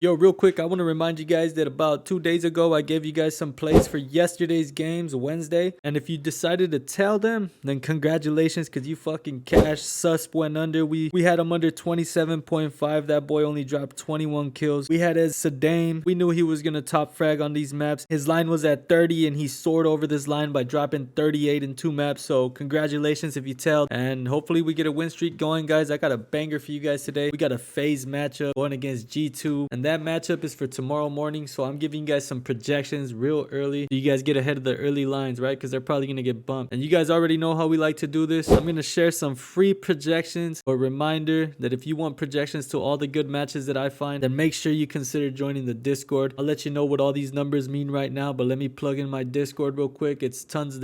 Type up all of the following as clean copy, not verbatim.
Yo, real quick, I want to remind you guys that about 2 days ago, I gave you guys some plays for yesterday's games, Wednesday. And if you decided to tell them, then congratulations, because you fucking cashed. Susp went under. We had him under 27.5. That boy only dropped 21 kills. We had as Sadame. We knew he was going to top frag on these maps. His line was at 30, and he soared over this line by dropping 38 in 2 maps. So congratulations if you tell. And hopefully we get a win streak going, guys. I got a banger for you guys today. We got a FaZe matchup going against G2. And that matchup is for tomorrow morning, so I'm giving you guys some projections real early so you guys get ahead of the early lines, right? Because they're probably going to get bumped. And you guys already know how we like to do this. I'm going to share some free projections. A reminder that if you want projections to all the good matches that I find, then make sure you consider joining the Discord. I'll let you know what all these numbers mean right now, but let me plug in my Discord real quick. There's tons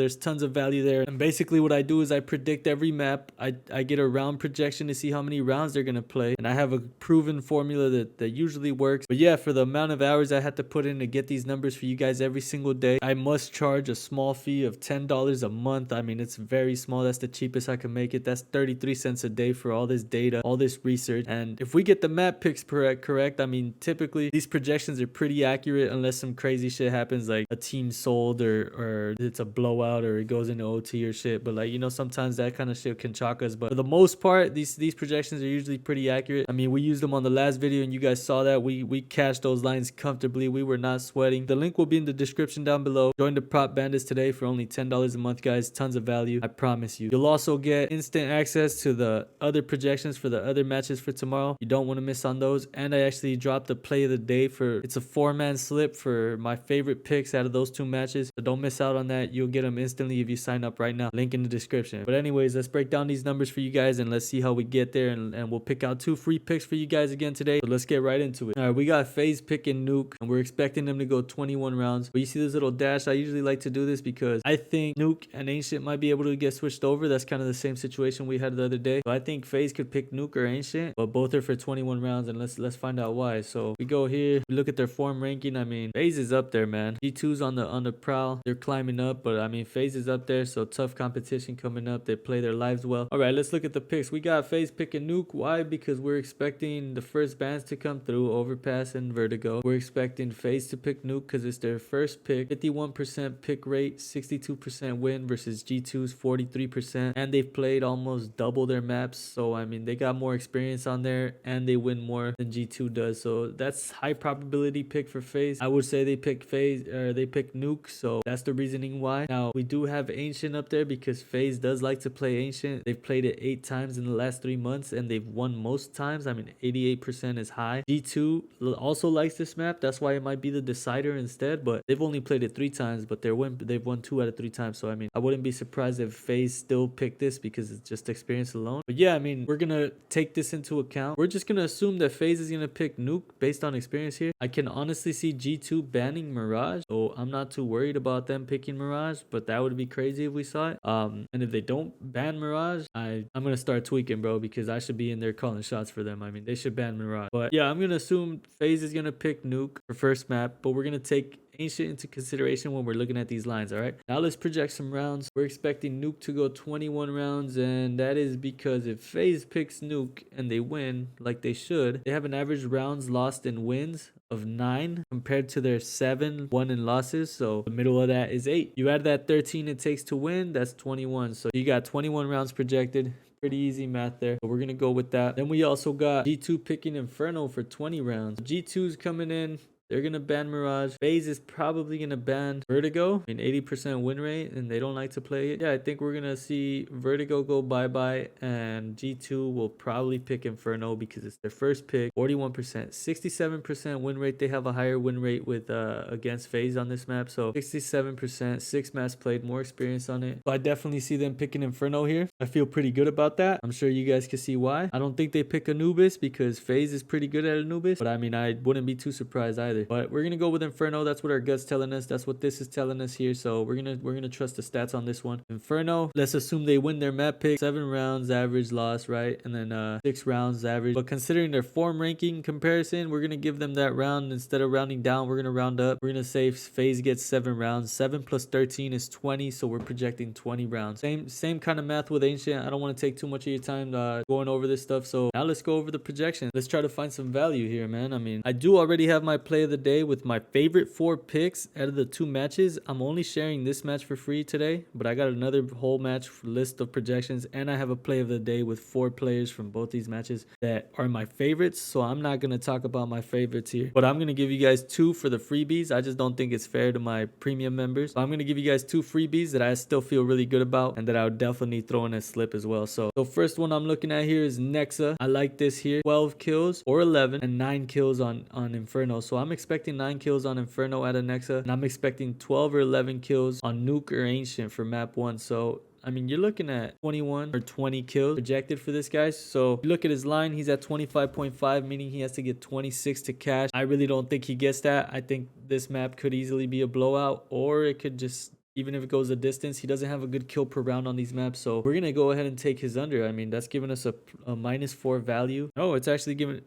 of value there. And basically what I do is I predict every map. I get a round projection to see how many rounds they're going to play, and I have a proven formula that usually works. But yeah, for the amount of hours I had to put in to get these numbers for you guys every single day, I must charge a small fee of $10 a month. I mean, it's very small. That's the cheapest I can make it. That's 33 cents a day for all this data, all this research. And if we get the map picks correct, I mean, typically these projections are pretty accurate unless some crazy shit happens, like a team sold or it's a blowout or it goes into OT or shit. But like, you know, sometimes that kind of shit can chalk us. But for the most part, these projections are usually pretty accurate. I mean, we used them on the last video and you guys saw that. We cashed those lines comfortably. We were not sweating. The link will be in the description down below. Join the prop bandits today for only $10 a month, guys. Tons of value, I promise you. You'll also get instant access to the other projections for the other matches for tomorrow. You don't want to miss on those. And I actually dropped the play of the day for, it's a 4-man slip for my favorite picks out of those 2 matches. So don't miss out on that. You'll get them instantly if you sign up right now. Link in the description. But anyways, let's break down these numbers for you guys and let's see how we get there. And we'll pick out 2 free picks for you guys again today. So let's get right into it. All right, we got FaZe picking Nuke, and we're expecting them to go 21 rounds. But you see this little dash? I usually like to do this because I think Nuke and Ancient might be able to get switched over. That's kind of the same situation we had the other day. So I think FaZe could pick Nuke or Ancient, but both are for 21 rounds, and let's find out why. So we go here, we look at their form ranking. I mean, FaZe is up there, man. G2's on the prowl. They're climbing up, but I mean, FaZe is up there, so tough competition coming up. They play their lives well. All right, let's look at the picks. We got FaZe picking Nuke. Why? Because we're expecting the first bans to come through, Overpass and Vertigo. We're expecting FaZe to pick Nuke because it's their first pick. 51% pick rate, 62% win versus G2's 43%. And they've played almost double their maps. So, I mean, they got more experience on there and they win more than G2 does. So, that's high probability pick for FaZe. I would say they pick FaZe, or they pick Nuke. So, that's the reasoning why. Now, we do have Ancient up there because FaZe does like to play Ancient. They've played it 8 times in the last 3 months and they've won most times. I mean, 88% is high. G2 also likes this map. That's why it might be the decider instead, but they've only played it 3 times, but they've won 2 out of 3 times. So I mean, I wouldn't be surprised if FaZe still picked this because it's just experience alone. But yeah, I mean, we're gonna take this into account. We're just gonna assume that FaZe is gonna pick Nuke based on experience here. I can honestly see G2 banning Mirage, so I'm not too worried about them picking Mirage, but that would be crazy if we saw it. And if they don't ban Mirage, I'm gonna start tweaking, bro, because I should be in there calling shots for them. I mean, they should ban Mirage. But yeah, I'm gonna assume FaZe is gonna pick Nuke for first map, but we're gonna take Ancient into consideration when we're looking at these lines. All right, now let's project some rounds. We're expecting Nuke to go 21 rounds, and that is because if FaZe picks Nuke and they win like they should, they have an average rounds lost and wins of 9 compared to their 7 won and losses. So the middle of that is 8. You add that 13 it takes to win, that's 21. So you got 21 rounds projected. Pretty easy math there, but we're gonna go with that. Then we also got G2 picking Inferno for 20 rounds. G2's coming in. They're going to ban Mirage. FaZe is probably going to ban Vertigo. I mean, 80% win rate, and they don't like to play it. Yeah, I think we're going to see Vertigo go bye-bye, and G2 will probably pick Inferno because it's their first pick. 41%. 67% win rate. They have a higher win rate with against FaZe on this map. So 67%. 6 maps played. More experience on it. So I definitely see them picking Inferno here. I feel pretty good about that. I'm sure you guys can see why. I don't think they pick Anubis because FaZe is pretty good at Anubis. But I mean, I wouldn't be too surprised either. either. But we're gonna go with Inferno. That's what our gut's telling us. That's what this is telling us here. So we're gonna trust the stats on this one. Inferno. Let's assume they win their map pick. 7 rounds average loss, right? And then 6 rounds average. But considering their form ranking comparison, we're gonna give them that round. Instead of rounding down, we're gonna round up. We're gonna say FaZe gets 7 rounds. 7 plus 13 is 20. So we're projecting 20 rounds. Same kind of math with Ancient. I don't want to take too much of your time going over this stuff. So now let's go over the projection. Let's try to find some value here, man. I mean, I do already have my play of the day with my favorite 4 picks out of the 2 matches. I'm only sharing this match for free today, but I got another whole match list of projections, and I have a play of the day with 4 players from both these matches that are my favorites. So I'm not going to talk about my favorites here, but I'm going to give you guys 2 for the freebies. I just don't think it's fair to my premium members. So I'm going to give you guys 2 freebies that I still feel really good about and that I would definitely throw in a slip as well. So first one I'm looking at here is Nexa. I like this here. 12 kills or 11 and 9 kills on Inferno. So I'm expecting 9 kills on Inferno out of Nexa, and I'm expecting 12 or 11 kills on Nuke or Ancient for map 1. So I mean, you're looking at 21 or 20 kills projected for this guy. So you look at his line, he's at 25.5, meaning he has to get 26 to cash. I really don't think he gets that. I think this map could easily be a blowout, or it could just, even if it goes a distance, he doesn't have a good kill per round on these maps. So we're going to go ahead and take his under. I mean, that's giving us a -4 value. No, it's actually giving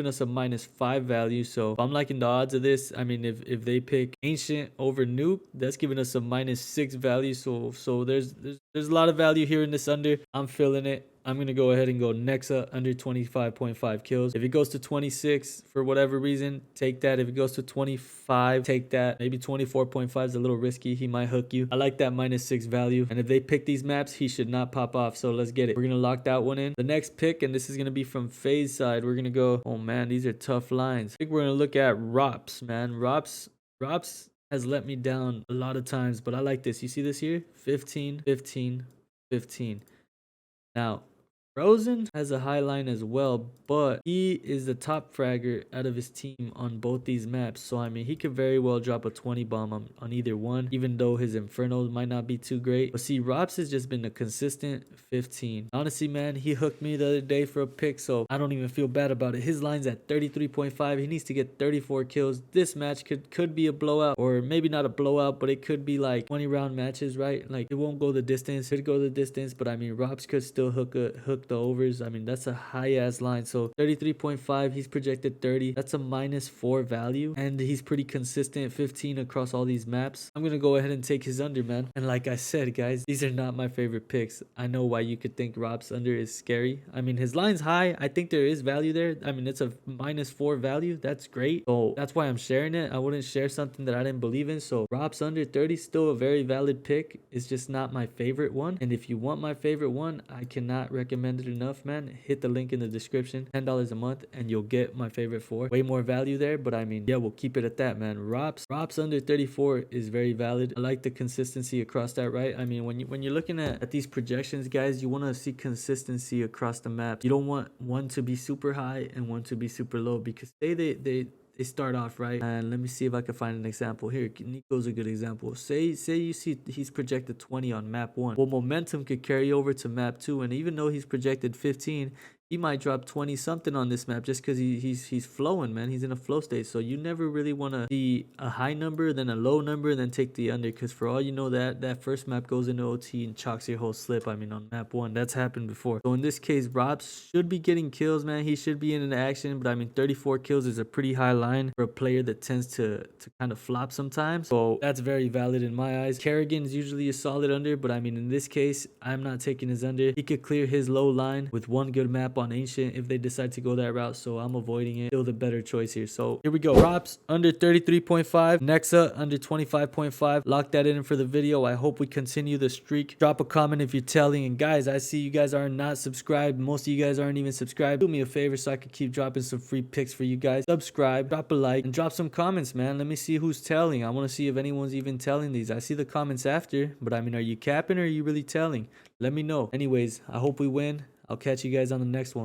us a -5 value. So if I'm liking the odds of this, I mean, if they pick Ancient over Nuke, that's giving us a -6 value. So there's a lot of value here in this under. I'm feeling it. I'm going to go ahead and go Nexa under 25.5 kills. If it goes to 26 for whatever reason, take that. If it goes to 25, take that. Maybe 24.5 is a little risky. He might hook you. I like that -6 value. And if they pick these maps, he should not pop off. So let's get it. We're going to lock that one in. The next pick, and this is going to be from FaZe side, we're going to go, oh man, these are tough lines. I think we're going to look at Rops, man. Rops has let me down a lot of times, but I like this. You see this here? 15, 15, 15. Now, Frozen has a high line as well, but he is the top fragger out of his team on both these maps. So, I mean, he could very well drop a 20 bomb on either one, even though his Infernos might not be too great. But see, Robs has just been a consistent 15. Honestly, man, he hooked me the other day for a pick, so I don't even feel bad about it. His line's at 33.5. He needs to get 34 kills. This match could be a blowout, or maybe not a blowout, but it could be like 20 round matches, right? Like, it won't go the distance. It could go the distance, but I mean, Robs could still hook the overs. I mean, that's a high ass line. So 33.5, he's projected 30. That's a -4 value, and he's pretty consistent, 15 across all these maps. I'm gonna go ahead and take his under, man. And like I said, guys, these are not my favorite picks. I know why you could think Rob's under is scary. I mean, his line's high. I think there is value there. I mean, it's a -4 value. That's great. So that's why I'm sharing it. I wouldn't share something that I didn't believe in. So Rob's under 30, still a very valid pick. It's just not my favorite one. And if you want my favorite one, I cannot recommend it enough, man. Hit the link in the description. $10 a month and you'll get my favorite 4. Way more value there, but I mean, yeah, we'll keep it at that, man. Rob's under 34 is very valid. I like the consistency across that, right? I mean, when you're looking at these projections, guys, you want to see consistency across the map. You don't want one to be super high and one to be super low, because say they start off right, and let me see if I can find an example here. Nico's a good example. Say you see he's projected 20 on map 1. Well, momentum could carry over to map 2, and even though he's projected 15, he might drop 20 something on this map just because he's flowing, man. He's in a flow state. So you never really want to see a high number, then a low number, and then take the under, because for all you know, that first map goes into OT and chalks your whole slip. I mean, on map 1, that's happened before. So in this case, Robs should be getting kills, man. He should be in action, but I mean, 34 kills is a pretty high line for a player that tends to kind of flop sometimes. So that's very valid in my eyes. Kerrigan's usually a solid under, but I mean, in this case, I'm not taking his under. He could clear his low line with one good map on Ancient if they decide to go that route, so I'm avoiding it. Still the better choice here. So here we go. Props under 33.5, Nexa under 25.5. Lock that in for the video. I hope we continue the streak. Drop a comment if you're telling. And guys, I see you guys are not subscribed. Most of you guys aren't even subscribed. Do me a favor so I can keep dropping some free picks for you guys. Subscribe, drop a like, and drop some comments, man. Let me see who's telling. I want to see if anyone's even telling these. I see the comments after, but I mean, are you capping or are you really telling? Let me know. Anyways, I hope we win. I'll catch you guys on the next one.